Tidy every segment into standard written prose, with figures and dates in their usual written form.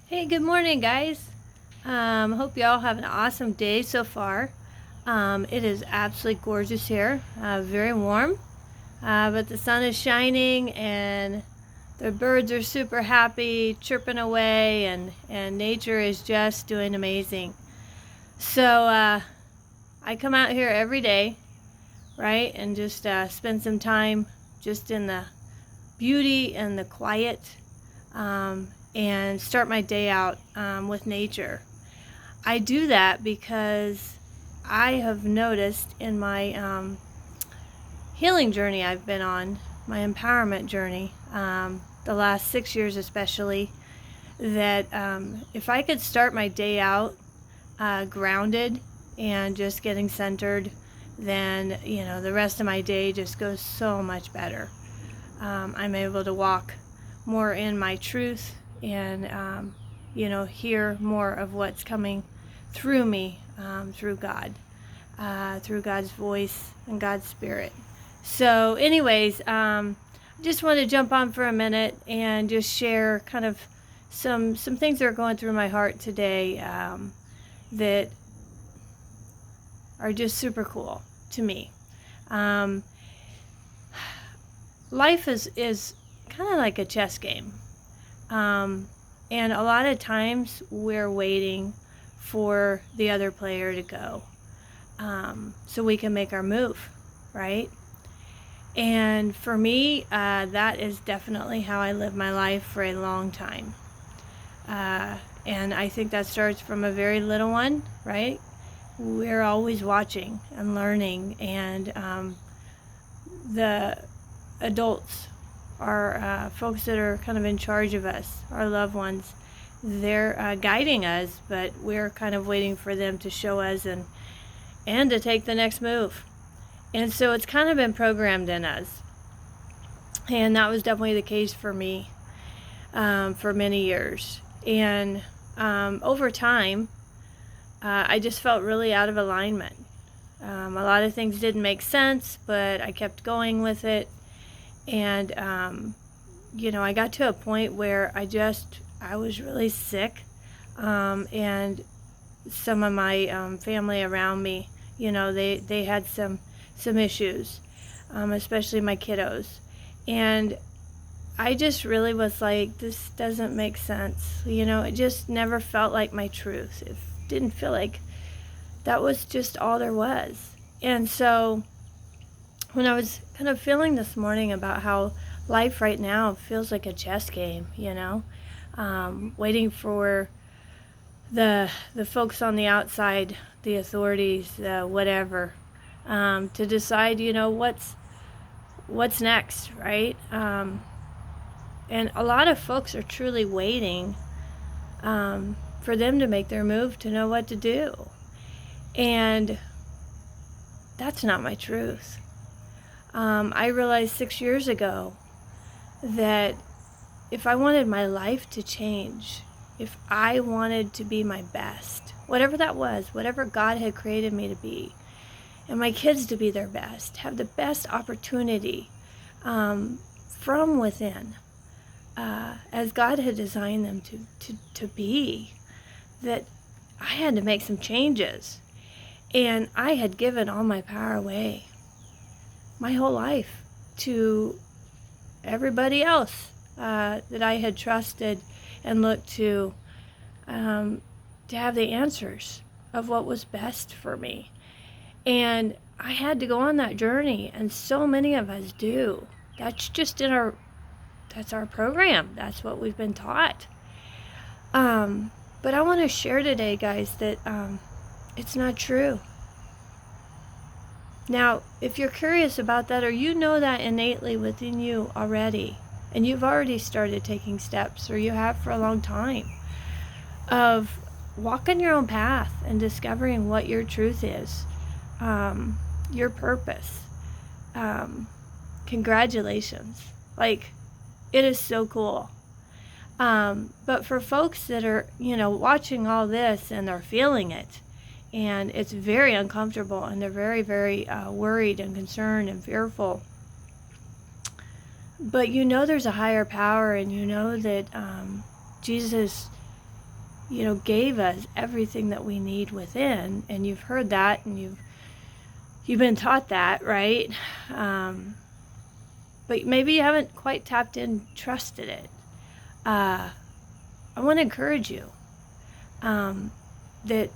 Hey, good morning, guys. Hope you all have an awesome day so far. It is absolutely gorgeous here, very warm, but the sun is shining and the birds are super happy, chirping away, and nature is just doing amazing. So I come out here every day, right, and just spend some time just in the beauty and the quiet, and start my day out with nature. I do that because I have noticed in my healing journey I've been on, my empowerment journey, the last 6 years especially, that if I could start my day out grounded and just getting centered, then the rest of my day just goes so much better. I'm able to walk more in my truth and hear more of what's coming through me, through God, through God's voice and God's spirit. So anyways, I just want to jump on for a minute and just share kind of some things that are going through my heart today, that are just super cool to me. Life is kind of like a chess game. And a lot of times we're waiting for the other player to go, so we can make our move, right? And for me, that is definitely how I live my life for a long time. And I think that starts from a very little one, right? We're always watching and learning, and the adults, our folks that are kind of in charge of us, our loved ones, they're guiding us, but we're kind of waiting for them to show us and to take the next move. And so it's kind of been programmed in us. And that was definitely the case for me, for many years. And over time, I just felt really out of alignment. A lot of things didn't make sense, but I kept going with it. And, I got to a point where I was really sick. And some of my family around me, they had some issues, especially my kiddos. And I just really was like, this doesn't make sense. It just never felt like my truth. It didn't feel like that was just all there was. And so when I was kind of feeling this morning about how life right now feels like a chess game, waiting for the folks on the outside, the authorities, whatever, to decide, what's next, right? And a lot of folks are truly waiting for them to make their move to know what to do. And that's not my truth. I realized 6 years ago that if I wanted my life to change, if I wanted to be my best, whatever that was, whatever God had created me to be, and my kids to be their best, have the best opportunity from within, as God had designed them to be, that I had to make some changes. And I had given all my power away, my whole life, to everybody else that I had trusted and looked to have the answers of what was best for me. And I had to go on that journey, and so many of us do. That's just that's our program. That's what we've been taught. But I want to share today, guys, that it's not true. Now, if you're curious about that, or you know that innately within you already, and you've already started taking steps, or you have for a long time, of walking your own path and discovering what your truth is, your purpose, congratulations. Like, it is so cool. But for folks that are, watching all this and they're feeling it, and it's very uncomfortable, and they're very, very worried and concerned and fearful, but there's a higher power, and that Jesus gave us everything that we need within. And you've heard that, and you've been taught that, right? But maybe you haven't quite tapped in, trusted it. I want to encourage you that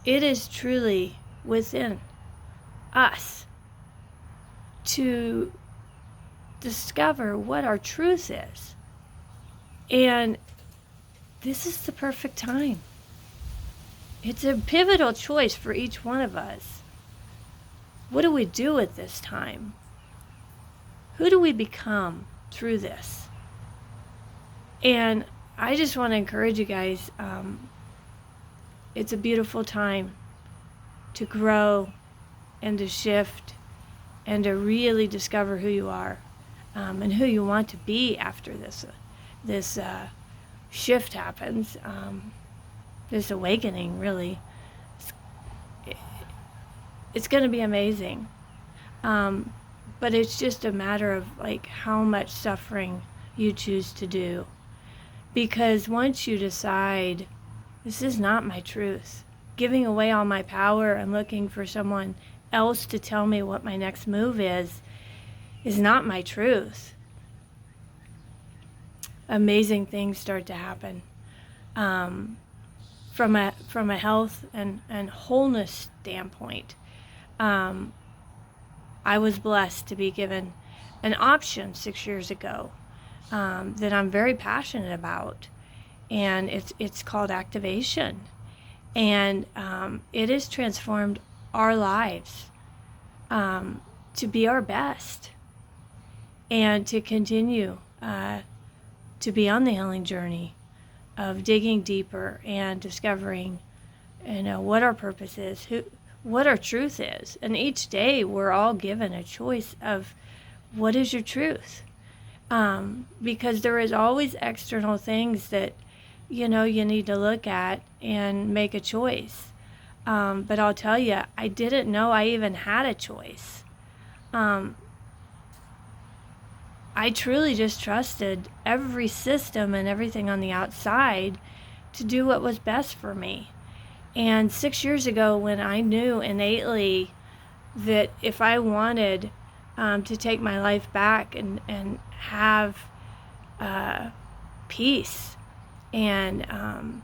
it is truly within us to discover what our truth is. And this is the perfect time. It's a pivotal choice for each one of us. What do we do at this time? Who do we become through this? And I just want to encourage you guys, it's a beautiful time to grow and to shift and to really discover who you are, and who you want to be after this shift happens, this awakening, really. It's going to be amazing. But it's just a matter of like how much suffering you choose to do. Because once you decide, this is not my truth, giving away all my power and looking for someone else to tell me what my next move is not my truth, amazing things start to happen. From a health and wholeness standpoint, I was blessed to be given an option 6 years ago that I'm very passionate about, and it's called activation, and it has transformed our lives to be our best and to continue to be on the healing journey of digging deeper and discovering, what our purpose is, what our truth is. And each day we're all given a choice of what is your truth, because there is always external things that you need to look at and make a choice. But I'll tell you, I didn't know I even had a choice. I truly just trusted every system and everything on the outside to do what was best for me. And 6 years ago, when I knew innately that if I wanted to take my life back and have peace and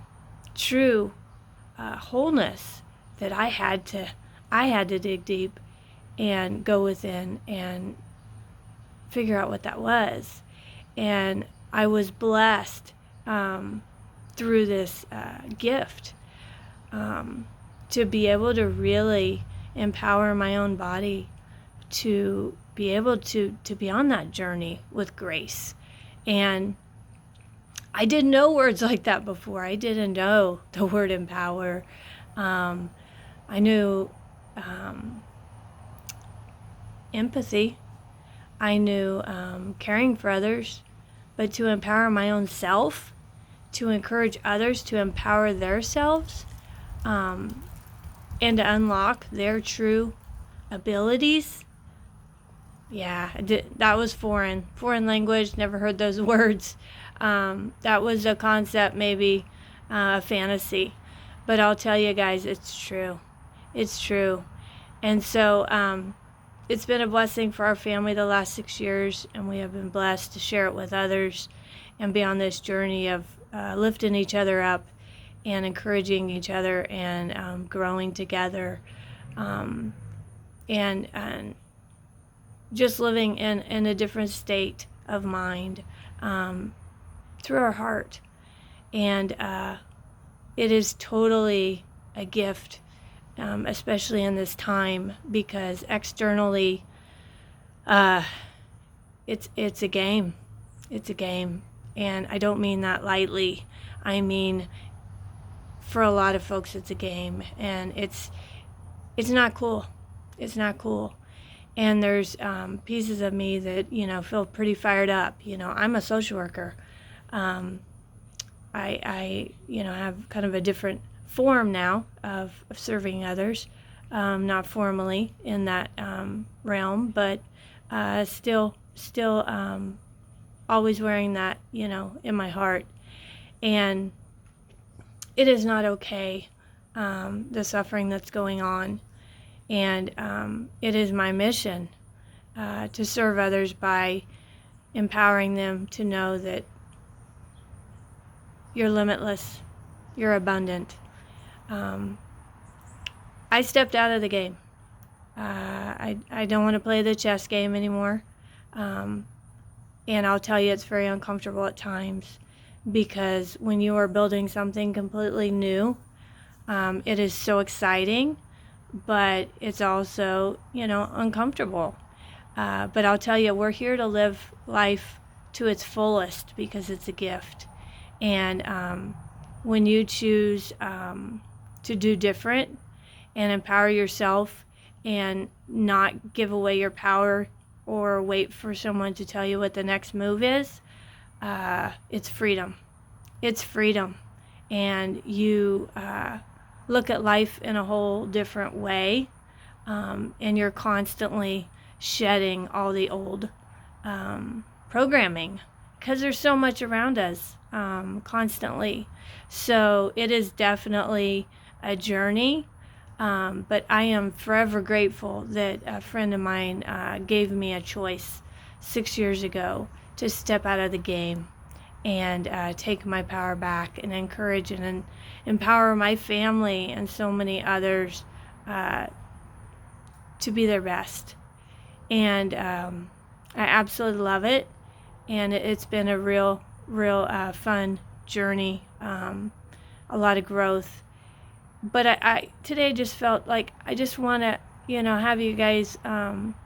true wholeness, that I had to dig deep and go within and figure out what that was. And I was blessed through this gift to be able to really empower my own body to be able to be on that journey with grace. And I didn't know words like that before. I didn't know the word empower. I knew empathy. I knew caring for others, but to empower my own self, to encourage others to empower themselves, and to unlock their true abilities. Yeah, that was foreign language, never heard those words. That was a concept, maybe a fantasy, but I'll tell you guys, it's true. It's true. And so it's been a blessing for our family the last 6 years, and we have been blessed to share it with others and be on this journey of lifting each other up and encouraging each other and growing together, and just living in a different state of mind through our heart. And it is totally a gift, especially in this time, because externally it's a game. It's a game. And I don't mean that lightly. I mean, for a lot of folks, it's a game, and it's not cool. It's not cool. And there's pieces of me that, feel pretty fired up. I'm a social worker. I have kind of a different form now of serving others, not formally in that realm, but still always wearing that, in my heart. And it is not okay, the suffering that's going on. And it is my mission to serve others by empowering them to know that you're limitless, you're abundant. I stepped out of the game. I don't want to play the chess game anymore. And I'll tell you, it's very uncomfortable at times, because when you are building something completely new, it is so exciting, but it's also, uncomfortable. But I'll tell you, we're here to live life to its fullest because it's a gift. And when you choose to do different and empower yourself and not give away your power or wait for someone to tell you what the next move is, it's freedom. It's freedom. And you look at life in a whole different way, and you're constantly shedding all the old programming, because there's so much around us constantly. So it is definitely a journey, but I am forever grateful that a friend of mine gave me a choice 6 years ago to step out of the game and take my power back and encourage and empower my family and so many others to be their best. And I absolutely love it. And it's been a real fun journey, a lot of growth. But I today just felt like I just want to, have you guys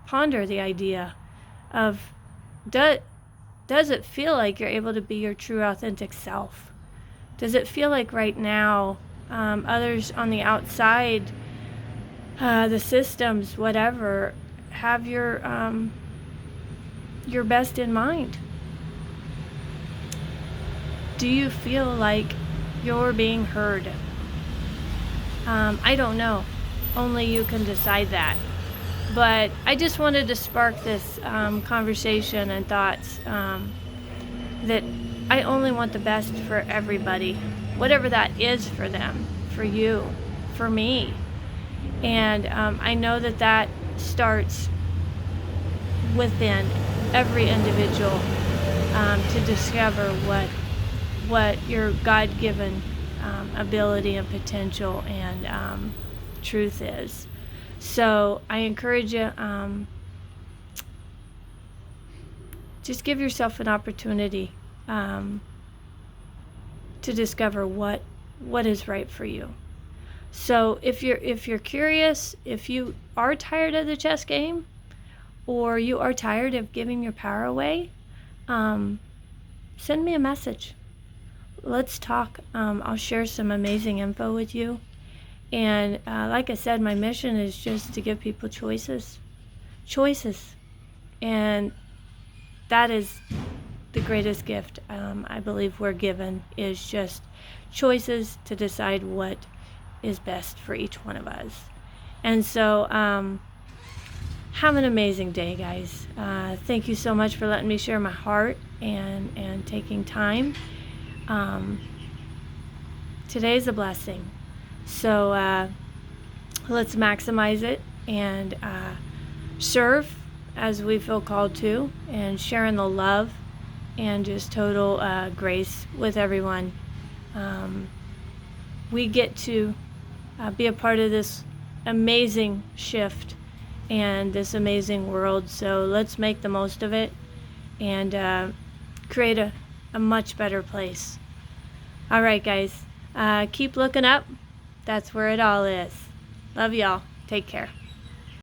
ponder the idea of, does it feel like you're able to be your true, authentic self? Does it feel like right now others on the outside, the systems, whatever, have your best in mind? Do you feel like you're being heard? I don't know. Only you can decide that. But I just wanted to spark this conversation and thoughts that I only want the best for everybody, whatever that is for them, for you, for me. And I know that starts within every individual to discover what your God-given ability and potential and truth is. So I encourage you, just give yourself an opportunity to discover what is right for you. So if you're curious, if you are tired of the chess game, or you are tired of giving your power away, send me a message. Let's talk. I'll share some amazing info with you. And like I said, my mission is just to give people choices. And that is the greatest gift I believe we're given, is just choices to decide what is best for each one of us. And so have an amazing day, guys. Thank you so much for letting me share my heart and taking time. Today's a blessing. So let's maximize it and serve as we feel called to, and sharing the love and just total grace with everyone. We get to be a part of this amazing shift and this amazing world. So let's make the most of it and create a much better place. All right, guys. Keep looking up. That's where it all is. Love y'all. Take care.